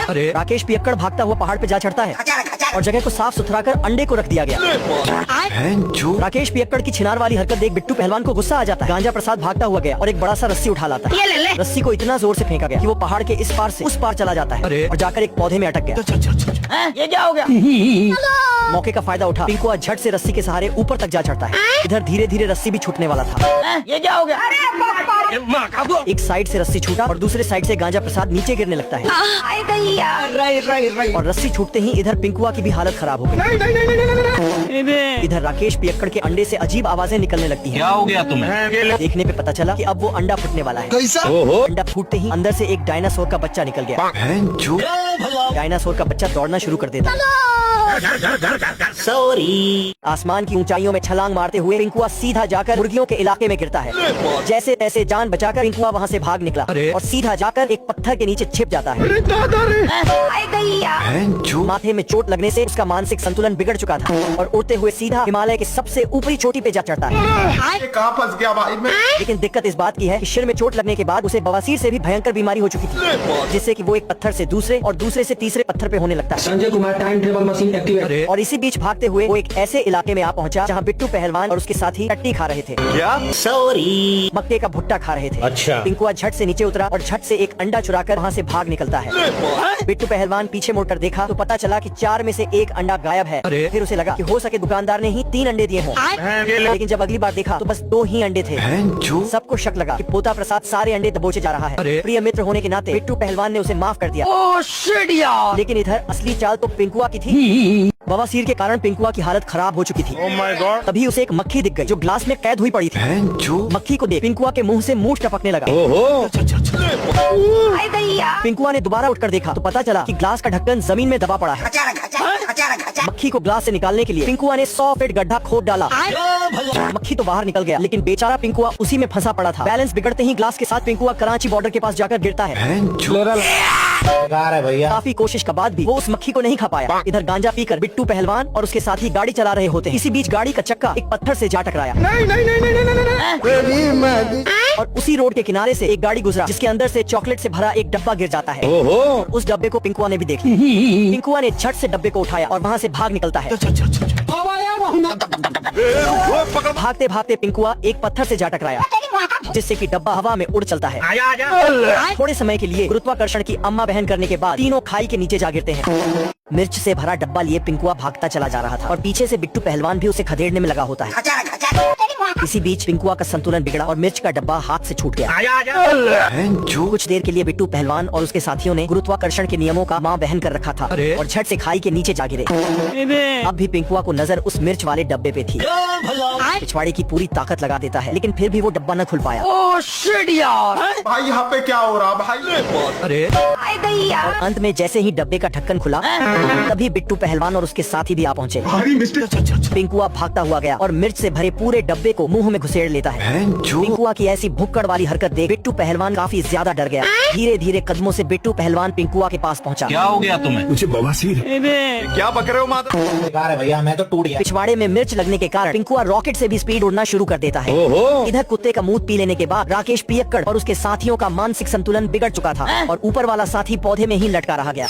अरे राकेश पियक्कड़ भागता हुआ पहाड़ पे जा चढ़ता है और जगह को साफ सुथरा कर अंडे को रख दिया गया। राकेश पियक्कड़ की छिनार वाली हरकत देख बिट्टू पहलवान को गुस्सा आ जाता है। गांजा प्रसाद भागता हुआ गया और एक बड़ा सा रस्सी उठा लाता है। रस्सी को इतना जोर से फेंका गया कि वो पहाड़ के इस पार से उस पार चला जाता है और जाकर एक पौधे में अटक गया। ये क्या हो गया? मौके का फायदा उठा पिंकुआ झट से रस्सी के सहारे ऊपर तक जा चढ़ता है। इधर धीरे धीरे रस्सी भी छूटने वाला था। ये क्या हो गया? एक साइड से रस्सी छूटा और दूसरे साइड से गांजा प्रसाद नीचे गिरने लगता है और रस्सी छूटते ही इधर पिंकुआ की भी हालत खराब हो गई। इधर राकेश पियक्कड़ के अंडे से अजीब आवाजें निकलने लगती हैं। क्या हो गया तुम्हें? देखने पे पता चला कि अब वो अंडा फूटने वाला है। अंडा फूटते ही अंदर से एक डायनासोर का बच्चा निकल गया। डायनासोर का बच्चा दौड़ना शुरू कर देता है। आसमान की ऊंचाइयों में छलांग मारते हुए पिंकुआ सीधा जाकर मुर्गियों के इलाके में गिरता है। जैसे तैसे जान बचाकर पिंकुआ वहाँ से भाग निकला और सीधा जाकर एक पत्थर के नीचे छिप जाता है। माथे में चोट लगने से उसका मानसिक संतुलन बिगड़ चुका था और उड़ते हुए सीधा हिमालय के सबसे ऊपरी चोटी पे जा चढ़ता है। कहाँ फंस गया भाई मैं? लेकिन दिक्कत इस बात की है कि सिर में चोट लगने के बाद उसे बवासीर से भी भयंकर बीमारी हो चुकी थी, जिससे कि वो एक पत्थर से दूसरे और दूसरे से तीसरे पत्थर पे होने लगता है। Sanjay Kumar time travel machine activate. और इसी बीच भागते हुए वो एक ऐसे इलाके में आ पहुंचा जहां बिट्टू पहलवान और उसके साथी टट्टी खा रहे थे। क्या? मक्के का भुट्टा खा रहे थे। अच्छा। पिंकुआ झट से नीचे उतरा और झट से एक अंडा चुराकर वहां से भाग निकलता है। बिट्टू पहलवान पीछे मुड़कर देखा तो पता चला कि 4 में से 1 अंडा गायब है। फिर उसे लगा कि हो सके दुकानदार ने ही 3 अंडे दिए हों। लेकिन जब अगली बार देखा तो बस 2 ही अंडे थे। सबको शक लगा कि पोता प्रसाद सारे अंडे दबोचे जा रहा है। प्रिय मित्र होने के नाते बिट्टू पहलवान ने उसे माफ कर दिया। लेकिन इधर असली चाल तो पिंकुआ की थी। बवासीर के कारण पिंकुआ की हालत खराब हो चुकी थी। तभी उसे एक मक्खी दिख गई जो ग्लास में कैद हुई पड़ी थी। मक्खी को देख पिंकुआ के मुंह से मूंछ टपकने लगा। पिंकुआ ने दोबारा उठकर देखा तो पता चला कि ग्लास का ढक्कन जमीन में दबा पड़ा है। मक्खी को ग्लास से निकालने के लिए पिंकुआ ने 100 फीट गड्ढा खोद डाला। मक्खी तो बाहर निकल गया लेकिन बेचारा पिंकुआ उसी में फंसा पड़ा था। बैलेंस बिगड़ते ही ग्लास के साथ पिंकुआ कराची बॉर्डर के पास जाकर गिरता है। भैया काफी कोशिश के बाद भी वो उस मक्खी को नहीं खा पाया। इधर गांजा पीकर बिट्टू पहलवान और उसके साथी गाड़ी चला रहे होते हैं। इसी बीच गाड़ी का चक्का एक पत्थर से जा टकराया। और उसी रोड के किनारे से एक गाड़ी गुजरा जिसके अंदर से चॉकलेट से भरा एक डब्बा गिर जाता है। उस डब्बे को पिंकुआ ने भी देख लिया। पिंकुआ ने झट से डब्बे को उठाया और वहाँ से भाग निकलता है। भागते भागते पिंकुआ एक पत्थर से जा टकराया जिससे कि डब्बा हवा में उड़ चलता है। थोड़े समय के लिए गुरुत्वाकर्षण की अम्मा बहन करने के बाद तीनों खाई के नीचे जा गिरते हैं। मिर्च से भरा डब्बा लिए पिंकुआ भागता चला जा रहा था और पीछे से बिट्टू पहलवान भी उसे खदेड़ने में लगा होता है। इसी बीच पिंकुआ का संतुलन बिगड़ा और मिर्च का डब्बा हाथ से छूट गया। कुछ देर के लिए बिट्टू पहलवान और उसके साथियों ने गुरुत्वाकर्षण के नियमों का माँ बहन कर रखा था और झट से खाई के नीचे जा गिरे। अब भी पिंकुआ को नजर उस मिर्च वाले डब्बे पे थी। पिछवाड़े की पूरी ताकत लगा देता है लेकिन फिर भी वो डब्बा न खुल पाया। भाई यहाँ पे क्या हो रहा भाई? और अंत में जैसे ही डब्बे का ढक्कन खुला तभी बिट्टू पहलवान और उसके साथी भी आ पहुँचे। पिंकुआ भागता हुआ गया और मिर्च से भरे पूरे डब्बे को मुंह में घुसेड़ लेता है। पिंकुआ की ऐसी भुक्कड़ वाली हरकत देख बिट्टू पहलवान काफी ज्यादा डर गया। धीरे धीरे कदमों से बिट्टू पहलवान पिंकुआ के पास पहुंचा। क्या हो गया तुम्हें? मुझे बवासीर है। क्या बक रहे हो माता? भैया मैं तो टूट गया। पिछवाड़े में मिर्च लगने के कारण पिंकुआ रॉकेट से भी स्पीड उड़ना शुरू कर देता है। इधर कुत्ते का मूत पी लेने के बाद राकेश पियक्कड़ और उसके साथियों का मानसिक संतुलन बिगड़ चुका था और ऊपर वाला साथी पौधे में ही लटका रहा गया।